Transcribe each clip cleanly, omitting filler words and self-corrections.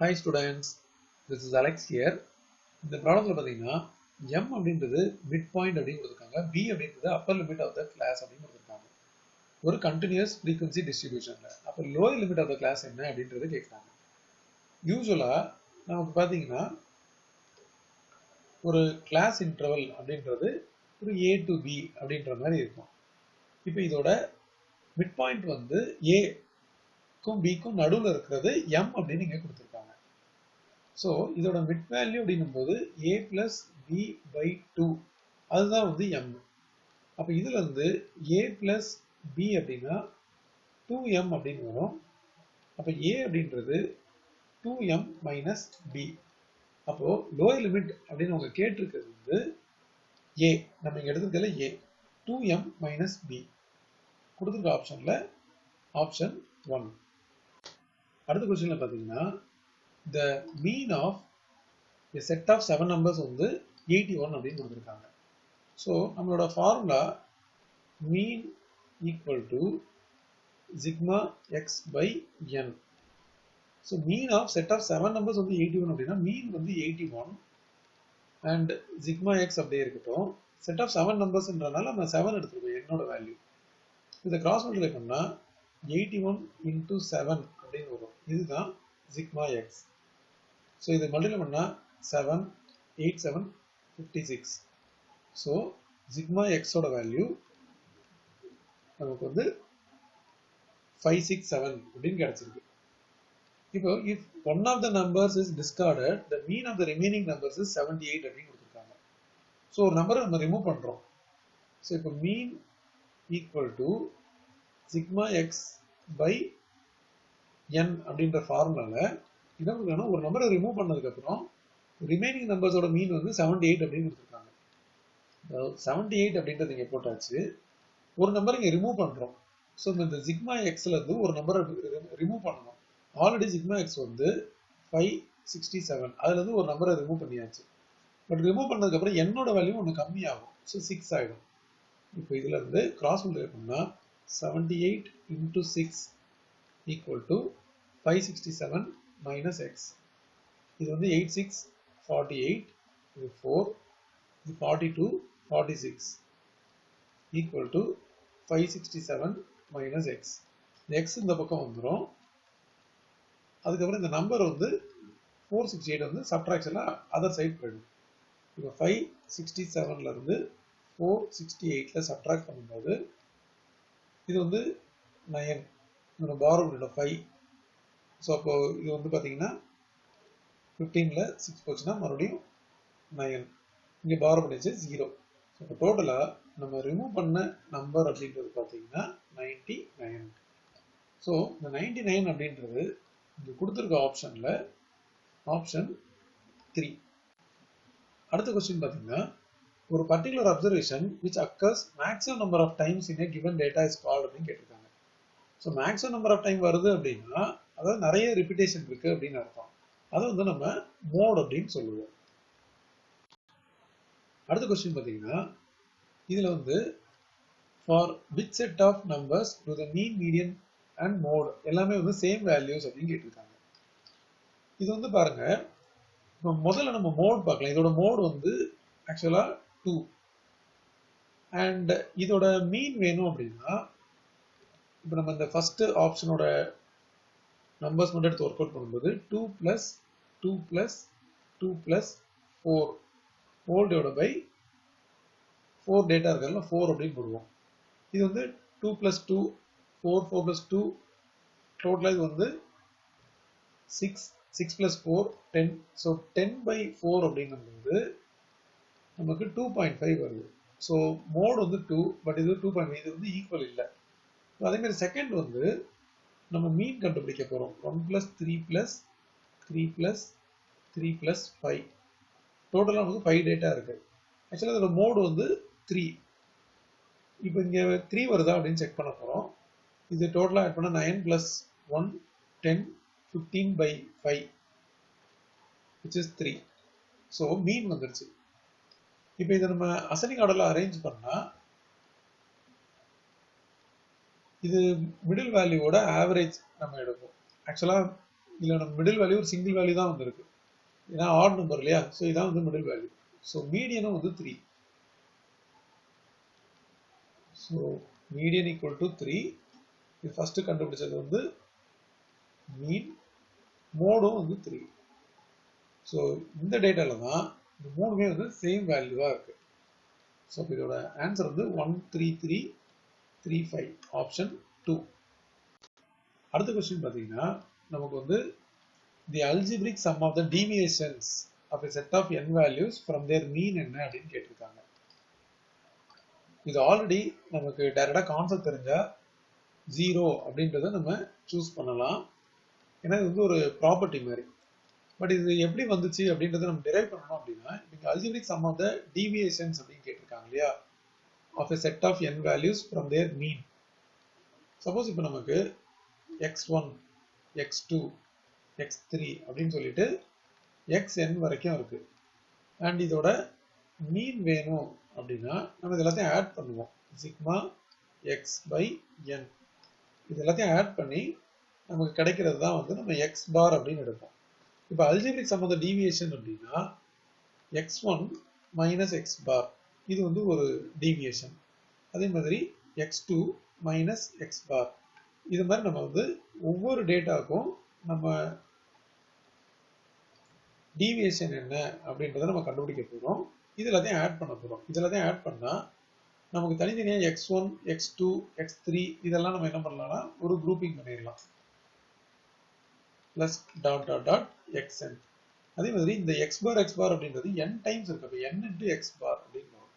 Hi students, this is Alex here. இந்த ப்ராப்ளத்தில் பார்த்தீங்கன்னா m அப்படின்றது மிட் பாயிண்ட் அப்படின்னு கொடுத்துருக்காங்க, b அப்படின்றது upper limit of the class அப்படின்னு கொடுத்துருக்காங்க. ஒரு கண்டினியூஸ் ஃப்ரீக்வன்சி டிஸ்ட்ரிபியூஷனில் அப்போ lower limit of the class என்ன அப்படின்றது கேட்குறாங்க. யூஸ்வலாக நமக்கு பார்த்தீங்கன்னா ஒரு கிளாஸ் இன்டர்வல் அப்படின்றது ஒரு a to b அப்படின்ற மாதிரி இருக்கும். இப்போ இதோட மிட் பாயிண்ட் வந்து a-க்கும் b-க்கும் நடுவில் இருக்கிறது m அப்படின்னு இங்கே கொடுத்துருக்காங்க. ஸோ இதோட மிட் வேல்யூ அப்படின்னும் போது a பிளஸ் b பை 2 அதுதான் வந்து m. அப்போ இதுல இருந்து a பிளஸ் b அப்படின்னா 2m அப்படின்னு வரும். அப்போ a அப்படின்றது 2m மைனஸ் b. அப்போ லோயர் லிமிட் அப்படின்னு அவங்க கேட்டிருக்கிறது வந்து a, நம்ம இங்க எடுத்துக்கிறதுல a 2m மைனஸ் b கொடுத்துருக்க ஆப்ஷன்ல ஆப்ஷன் 1. அடுத்த கொஸ்டின்ல பார்த்தீங்கன்னா the mean of a set of 7 numbers வந்து 81 அப்படின்னு கொடுத்துருக்காங்க. ஸோ நம்மளோட formula mean equal to sigma x by n. So mean of set of 7 numbers வந்து 81 அப்படின்னா mean வந்து 81 and sigma x அப்படியே இருக்கட்டும். set of 7 numbers-ன்றனால நம்ம 7 எடுத்துருக்கோம் என்னோட வேல்யூ. இதை கிராஸ் மல்டிப்ளை பண்ணா 81 into 7 அப்படின்னு வரும். இதுதான் sigma x. So இது மல்டிப்ளை பண்ணா 7, 8, 7, 56. So sigma x ஓட வேல்யூ நமக்கு வந்து 567 அப்படின்னு கிடைச்சிருக்கு. இப்போ if one of the numbers is discarded, the mean of the remaining numbers is 78 அப்படின்னு கொடுத்துருக்காங்க. ஸோ ஒரு நம்பரை நம்ம ரிமூவ் பண்றோம். ஸோ இப்போ mean equal to sigma x by n அப்படின்ற ஃபார்முலால இதான் ஒரு நம்பரை ரிமூவ் பண்ணதுக்கு அப்புறம் ரிமைனிங் நம்பர்ஸோட மீன் வந்து 78 அப்படின்னு கொடுத்துருக்காங்க. 78 அப்படின்றது இங்கே போட்டாச்சு. ஒரு நம்பர் இங்கே ரிமூவ் பண்ணுறோம். ஸோ இந்த சிக்மா எக்ஸ்ல இருந்து ஒரு நம்பரை ரிமூவ் பண்ணணும். ஆல்ரெடி சிக்மா எக்ஸ் வந்து 567, அதுல இருந்து ஒரு நம்பரை ரிமூவ் பண்ணியாச்சு. பட் ரிமூவ் பண்ணதுக்கப்புறம் என்னோட வேல்யூ ஒன்று கம்மியாகும். ஸோ 6 ஆகிடும். இப்போ இதுல இருந்து கிராஸ் மல்டிப்ளை பண்ணா 78 into 6 equal to 567 minus x. இது வந்து 86, 48, இது 4, இது 42, 46 equal to 567 minus x. இந்த x இந்த பக்கம் வந்துடும். அதுக்கப்புறம் இந்த நம்பர் வந்து 468 வந்து சப்ட்ராக்ஷன்ல அதர் சைட் போயிடும். இப்போ 567ல இருந்து 468ல சப்ட்ராக்ட் பண்ணும்போது இது வந்து 9. நம்ம பாரோ பண்ணிட்டோம் 5. ஸோ அப்போ இது வந்து பார்த்தீங்கன்னா 15ல 6 போச்சுன்னா மறுபடியும் 9. இங்கே பாரோ பண்ணிச்சு 0. ஸோ இப்போ டோட்டலாக நம்ம ரிமூவ் பண்ண நம்பர் அப்படின்றது பார்த்தீங்கன்னா 99. ஸோ இந்த 99 அப்படின்றது இங்கே கொடுத்துருக்க ஆப்ஷனில் ஆப்ஷன் 3. அடுத்த கொஸ்டின் பார்த்தீங்கன்னா ஒரு particular observation which occurs maximum number of times in a given data is called அப்படின்னு கேட்டிருக்காங்க. So maximum number of time வருது அப்படின்னா அதாவது நிறைய ரிப்பீட்டேஷன் இருக்கு அப்படின்னு அர்த்தம். அதை வந்து நம்ம மோட் அப்படின்னு சொல்லுவோம். அடுத்த கொஸ்டின் பார்த்தீங்கன்னா இதுல வந்து for which set of numbers do the mean, median and mode எல்லாமே வந்து சேம் வேல்யூஸ் அப்படின்னு கேட்டிருக்காங்க. இது வந்து பாருங்க, இப்போ முதல்ல நம்ம மோட் பார்க்கலாம். இதோட மோட் வந்து ஆக்சுவலா 2 அண்ட் இதோட மீன் வேணும் அப்படின்னா இப்போ நம்ம இந்த ஃபர்ஸ்ட் ஆப்ஷனோட நம்பர்ஸ் மட்டும் எடுத்து ஒர்க் அவுட் பண்ணும்போது 2 plus 2 plus 2 plus 4 whole divide by 4 data இருக்கல 4 அப்படின்னு போடுவோம். இது வந்து 2 plus 2 4 4 plus 2 டோட்டலா இது வந்து 6 6 plus 4 10. ஸோ 10 by 4 அப்படிங்கும்போது நமக்கு 2.5 வருது. ஸோ மோட் வந்து 2 பட் இது 2.5, இது வந்து ஈக்குவல் இல்லை. அதே மாதிரி செகண்ட் வந்து நம்ம மீன் கண்டுபிடிக்க போறோம். 1 plus 3 plus 3 plus 3 plus 5 டோட்டலா வந்து 5 டேட்டா இருக்கு. ஆக்சுவலா இதோட மோட் வந்து 3. இப்போ இங்க 3 வருதா அப்படின்னு செக் பண்ண போறோம். இது டோட்டலா ஆட் பண்ணா 9 plus 1 10 15 by 5 which is 3. So மீன் வந்துருச்சு. இப்போ இதை நம்ம அசெண்டிங் ஆர்டர்ல அரேஞ்ச் பண்ணா இது மிடில் வேல்யூவோட ஆவரேஜ் நம்ம எடுப்போம். ஆக்சுவலா இதில் நம்ம மிடில் வேல்யூ ஒரு சிங்கிள் வேல்யூ தான் வந்திருக்கு, ஏன்னா ஆட் நம்பர் இல்லையா. ஸோ இதான் வந்து மிடில் வேல்யூ. ஸோ மீடியனும் வந்து 3. So median equal to 3. இது ஃபர்ஸ்ட் கண்டுபிடிச்சது வந்து மீன், மோடும் வந்து 3. ஸோ இந்த டேட்டால தான் இந்த மூணுமே வந்து சேம் வேல்யூவாக இருக்கு. ஸோ இதோட ஆன்சர் வந்து 13335 ஆப்ஷன் 2. அடுத்த கொஸ்டின் பார்த்தீங்கன்னா நமக்கு வந்து the algebraic sum of the deviations of a set of n values from their mean என்ன அப்படின்னு கேட்டிருக்காங்க. இது ஆல்ரெடி நமக்கு டைரக்டா கான்செப்ட் தெரிஞ்சா 0 அப்படின்றத நம்ம சூஸ் பண்ணலாம், ஏன்னா இது வந்து ஒரு ப்ராப்பர்ட்டி மாதிரி. பட் இது எப்படி வந்துச்சு அப்படின்றத நம்ம டிரைவ் பண்ணணும் அப்படின்னா, இங்க algebraic sum of the deviations அப்படின்னு கேட்டிருக்காங்க இல்லையா, of a set of n values from their mean. Suppose இப்போ நமக்கு x1 x2 x3 அப்படின்னு சொல்லிட்டு xn வரைக்கும் இருக்கு, அண்ட் இதோட மீன் வேணும் அப்படின்னா நம்ம இது எல்லாத்தையும் ஆட் பண்ணுவோம். சிக்மா x by n இது எல்லாத்தையும் ஆட் பண்ணி நமக்கு கிடைக்கிறது தான் வந்து நம்ம x bar அப்படின்னு எடுப்போம். இப்போ algebraic sum of the deviation அப்படின்னா x1 minus x bar இது வந்து ஒரு டீவியேஷன். அதே மாதிரி x2 minus x bar இது மாதிரி நம்ம வந்து ஒவ்வொரு டேட்டாவுக்கும் நம்ம டீவியேஷன் என்ன அப்படின்றத நம்ம கண்டுபிடிக்க போகிறோம். இது எல்லாத்தையும் ஆட் பண்ண போகிறோம். இது எல்லாத்தையும் ஆட் பண்ணால் நமக்கு தனித்தனியாக x1 x2 x3 இதெல்லாம் நம்ம என்ன பண்ணலாம்னா ஒரு குரூப்பிங் பண்ணிடலாம், plus dot dot dot xn. அதே மாதிரி இந்த x bar அப்படின்றது n டைம்ஸ் இருக்கு, அப்போ n into x bar அப்படின்னு வரும்.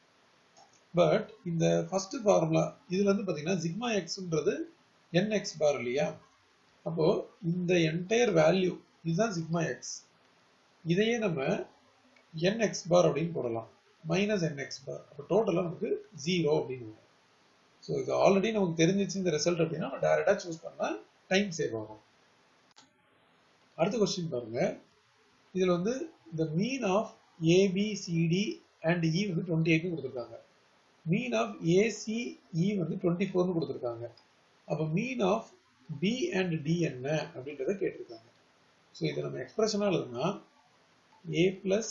பட் இந்த ஃபர்ஸ்ட் ஃபார்முலா இதுல இருந்து பார்த்தீங்கன்னா சிக்மா எக்ஸ்ன்றது nx bar இல்லையா, அப்போ இந்த என்டையர் வேல்யூ இதுதான் சிக்மா எக்ஸ், இதையே நம்ம nx bar அப்படின்னு போடலாம், மைனஸ் nx bar. அப்போ டோட்டலாக நமக்கு 0 அப்படின்னு வரும். ஸோ இது ஆல்ரெடி நமக்கு தெரிஞ்சிச்சு இந்த ரிசல்ட் அப்படின்னா நம்ம டைரக்டாக சூஸ் பண்ணால் டைம் சேவ் ஆகும். அடுத்த கொஸ்டின் பாருங்க, இதில் வந்து இந்த மீன் ஆஃப் ஏபிசிடி அண்ட் இ வந்து 28 கொடுத்துருக்காங்க, மீன் ஆஃப் ஏசிஇ வந்து 24 கொடுத்துருக்காங்க. அப்போ mean of B and D என்ன அப்படின்றத கேட்டிருக்காங்க. ஸோ இதை நம்ம எக்ஸ்பிரஷனாக எழுதுனா a plus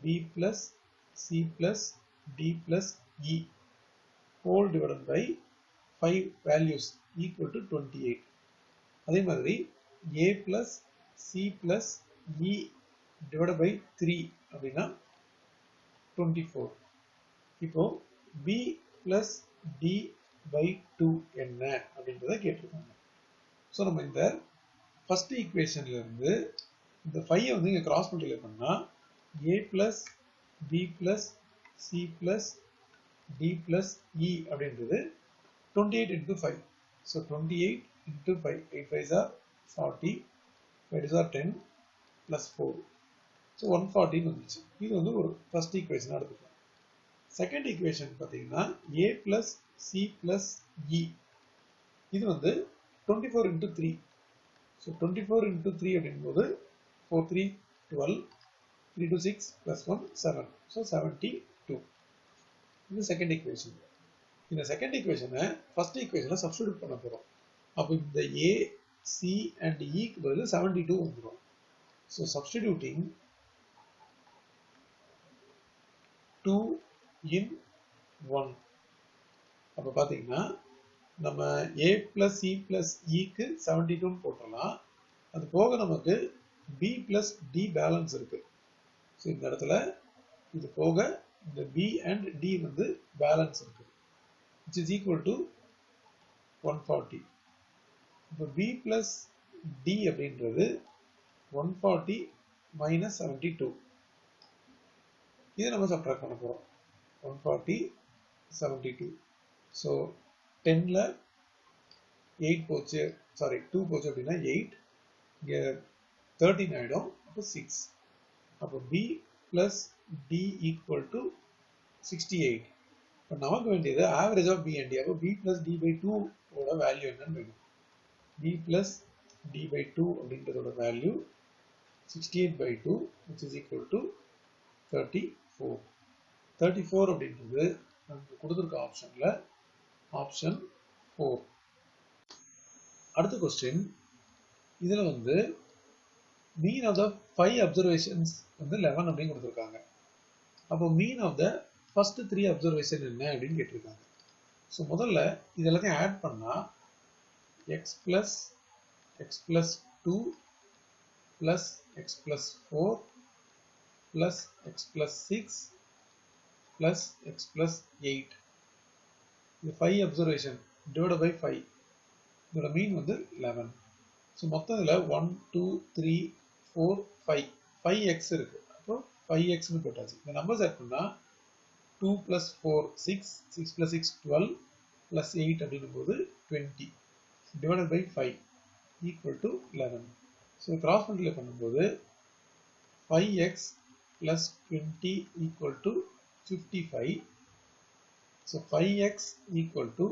b plus c plus d plus e whole divided by 5 values equal to 28. அதே மாதிரி a plus c plus e divided by 3 அப்படின்னா 24. இப்போ b plus d by 2 என்ன அப்படின்றத கேட்டிருக்காங்க. ஸோ நம்ம இந்த ஃபர்ஸ்ட் ஈக்குவேஷன்ல இருந்து இந்த 5 வந்து இங்க கிராஸ் மல்டிப்ளை பண்ணா a plus b plus c plus d plus e அப்படின்றது 28 into 5. So 28 into 5, 8 5s are 40, 5s are 10 plus 4. So 140 வந்துச்சு. இது வந்து ஒரு ஃபர்ஸ்ட் ஈக்குவேஷன் எடுத்துக்கலாம். செகண்ட் ஈக்குவேஷன் பார்த்தீங்கன்னா a plus c plus e இது வந்து 24 into 3. So 24 into 3 அப்படிங்கும்போது 4 3 12, 3 to 6 plus 1 7. So 72. இது செகண்ட் ஈக்குவேஷன். இந்த செகண்ட் ஈக்குவேஷனை ஃபர்ஸ்ட் ஈக்குவேஷனை சப்ஸ்டிடியூட் பண்ண போகிறோம். அப்போ இந்த a c and e க்கு பதில் 72 வந்துடும். So substituting 2 in 1. அப்போ பார்த்தீங்கன்னா நம்ம a plus c plus e க்கு 72 போட்டுடலாம். அது போக நமக்கு b plus d பேலன்ஸ் இருக்கு. ஸோ இந்த இடத்துல இது போக இந்த b and d வந்து பேலன்ஸ் இருக்கு, which is equal to 140. இப்போ b plus d அப்படின்றது 140 minus 72. இதை நம்ம சப்ட்ராக்ட் பண்ண போகிறோம். 140 72. ஸோ 10ல 8 போச்சு, சாரி 2 போச்சு அப்படின்னா 8, இங்கே 13 ஆகிடும், அப்போ 6. அப்போ b plus d equal to 68. இப்போ நமக்கு வேண்டியது average of b and d. அப்போ b plus d by 2 ஓட வேல்யூ என்னன்னு வேணும். b plus d by 2 அப்படின்றதோட value 68 by 2, which is equal to 34. 34 அப்படின்றது நமக்கு கொடுத்துருக்க ஆப்ஷன்ல ஆப்ஷன் 4. அடுத்த கொஸ்டின், இதுல வந்து mean of the 5 observations வந்து 11 அப்படின்னு கொடுத்துருக்காங்க. அப்போ mean of the first 3 observation என்ன அப்படின்னு கேட்டிருக்காங்க. ஸோ முதல்ல இது எல்லாத்தையும் ஆட் பண்ணா x plus 2 plus x plus 4 plus x plus 6 plus x plus 8. இது 5 observation divided by 5. இதோட மீன் வந்து 11. ஸோ மொத்தம் இதில் 1 2 3 4 5 5x இருக்கு. அப்போ 5xன்னு போட்டாச்சு. இந்த நம்பர்ஸ் ஆட் பண்ணால் 2 plus 4 6 6 plus 6 12 plus 8 அப்படின்னும் போது 20 divided by 5 equal to 11. So cross multiply பண்ணும்போது 5x plus 20 equal to 55. So 5x equal to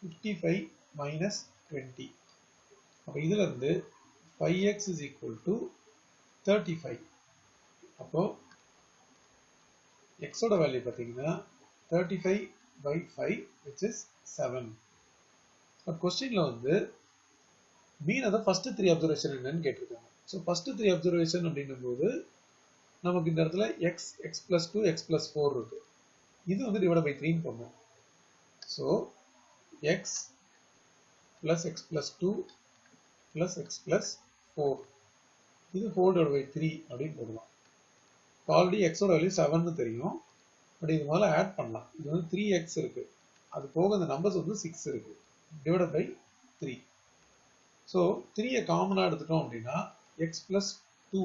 55 minus 20. அப்போ இதில் இருந்து 5x is equal to 35. அப்போ x ஓட வேல்யூ பார்த்தீங்கன்னா 35 by 5 which is 7. பட் கொஸ்டின்ல வந்து மீன் அதை ஃபர்ஸ்ட் 3 அப்சர்வேஷன் என்னன்னு கேட்டிருக்காங்க. ஸோ ஃபர்ஸ்ட் 3 அப்சர்வேஷன் அப்படின்னும் போது நமக்கு இந்த இடத்துல x plus 2 x plus 4 இருக்கு. இது வந்து டிவைட் பை 3 பண்ணும். So x plus x plus 2 plus x plus 4 இது ஹோல் டிவைட் பை 3 அப்படின்னு போடலாம். ஆல்ரெடி எக்ஸோட வேல்யூ 7ன்னு தெரியும். பட் இது முதல்ல ஆட் பண்ணலாம். இது வந்து 3x இருக்கு. அது போக இந்த நம்பர்ஸ் வந்து 6 இருக்கு. Divide by 3. ஸோ 3யை காமனாக எடுத்துட்டோம் அப்படின்னா x plus 2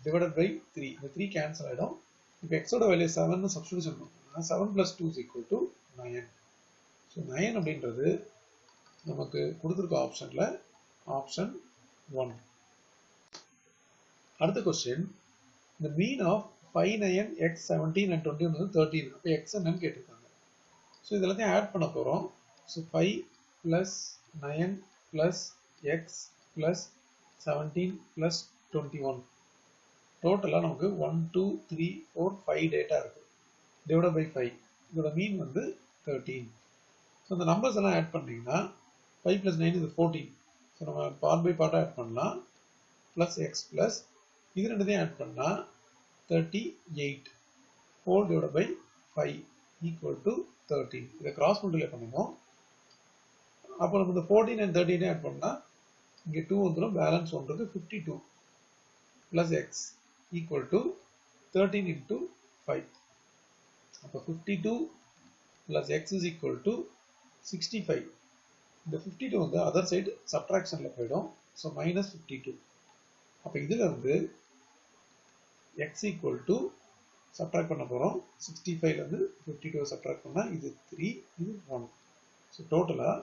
divided by 3. இந்த 3 கேன்சல் ஆகிடும். இப்போ எக்ஸோட வேல்யூ 7ன்னு சப்ஸ்டிடியூஷன் பண்ணோம்னா 7 plus 2 is equal to 9. So 9 அப்படின்றது நமக்கு கொடுத்துருக்க ஆப்ஷனில் ஆப்ஷன் 1. அடுத்த கொஸ்டின் இந்த மீன் ஆஃப் 5 9 x 17 and 21 வந்து 13. அப்போ x என்னன்னு கேட்டிருக்காங்க. ஸோ இது எல்லாத்தையும் ஆட் பண்ண போகிறோம். So 5 plus 9 plus x plus 17 plus 21. டோட்டலாக நமக்கு 1 2 3 4 5 டேட்டா இருக்கு. Divide by 5. இதோட மீன் வந்து 13. ஸோ இந்த நம்பர்ஸ் எல்லாம் ஆட் பண்ணீங்கன்னா 5 plus 9 இது 14. ஸோ நம்ம பார்ட் பை பார்ட்டாக ஆட் பண்ணலாம். ப்ளஸ் எக்ஸ் ப்ளஸ் இது ரெண்டுத்தையும் ஆட் பண்ணால் 38 whole divide by 5 equal to 13. இதை கிராஸ் மல்டிப்ளை பண்ணுவோம். அப்போ நம்ம இந்த 14 and 13 ஆட் பண்ணால் இங்கே 2 வந்துடும். பேலன்ஸ் 1 இருக்கு. 52 plus x equal to 13 into 5. அப்போ 52 plus x is equal to 65. இந்த 52 வந்து அதர் சைடு சப்ட்ராக்ஷனில் போயிடும். So minus 52. அப்போ இதில் இருந்து x equal to சப்ட்ராக்ட் பண்ண போகிறோம். 65லேருந்து 52 சப்ட்ராக்ட் பண்ணால் இது 3 இது 1. ஸோ டோட்டலாக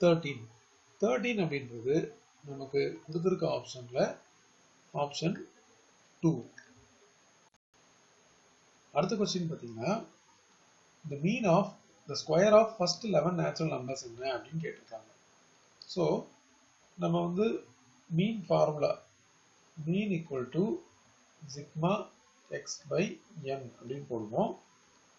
13. 13 அப்படின்றது நமக்கு கொடுத்துருக்க ஆப்ஷனில் ஆப்ஷன் 2. அடுத்த கொஸ்டின் பார்த்தீங்கன்னா the mean of the square of first 11 natural numbers என்ன அப்படின்னு கேட்டிருக்காங்க. ஸோ நம்ம வந்து mean formula mean equal to sigma x by n அப்படின்னு போடுவோம்.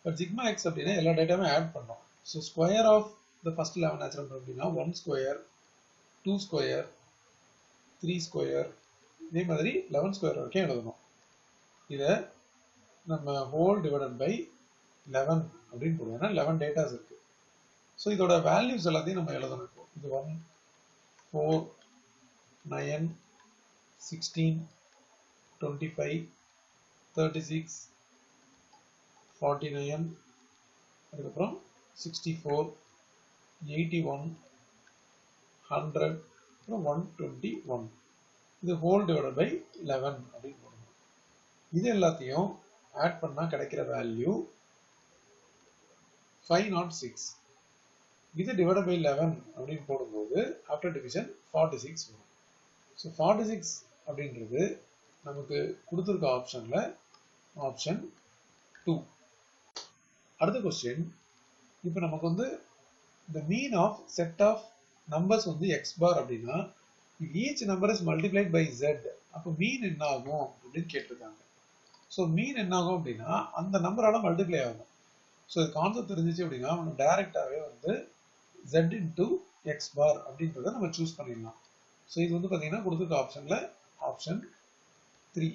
பட் சிக்மா எக்ஸ் அப்படின்னா எல்லா டேட்டாவுமே ஆட் பண்ணோம். So square of the first 11 natural number அப்படின்னா 1 ஸ்கொயர் 2 ஸ்கொயர் 3 ஸ்கொயர் இதே மாதிரி 11 ஸ்கொயர் வரைக்கும் எழுதணும். இதை நம்ம ஹோல் டிவைடட் பை 11 அப்படின்னு போடுவோம். ஏன்னா 11 டேட்டாஸ் இருக்கு. ஸோ இதோட வேல்யூஸ் எல்லாத்தையும் நம்ம எழுதணும். இப்போ இது 1 4 9 16 25 36 49 அதுக்கப்புறம் 64 81 100 அப்புறம் 121. இது ஹோல் டிவைடட் பை 11 அப்படின்னு போடணும். இது எல்லாத்தையும் ஆட் பண்ணால் கிடைக்கிற வேல்யூ 506. இது டிவைடட் பை 11 அப்படின்னு போடும்போது ஆஃப்டர் டிவிஷன் 46 வரும். ஸோ 46 அப்படின்றது நமக்கு கொடுத்துருக்க ஆப்ஷனில் ஆப்ஷன் 2. அடுத்த கொஸ்டின் இப்போ நமக்கு வந்து the mean of set of numbers வந்து x bar அப்படின்னா if each number is multiplied by z அப்போ மீன் என்ன ஆகும் அப்படின்னு கேட்டிருக்காங்க. ஸோ மீன் என்ன ஆகும் அப்படின்னா அந்த நம்பரால மல்டிப்ளை ஆகும். ஸோ இது கான்செப்ட் தெரிஞ்சிச்சு அப்படின்னா நம்ம டைரக்டாகவே வந்து z into x bar அப்படின்றத நம்ம சூஸ் பண்ணிடலாம். ஸோ இது வந்து பார்த்தீங்கன்னா கொடுத்துருக்க ஆப்ஷனில் ஆப்ஷன் 3.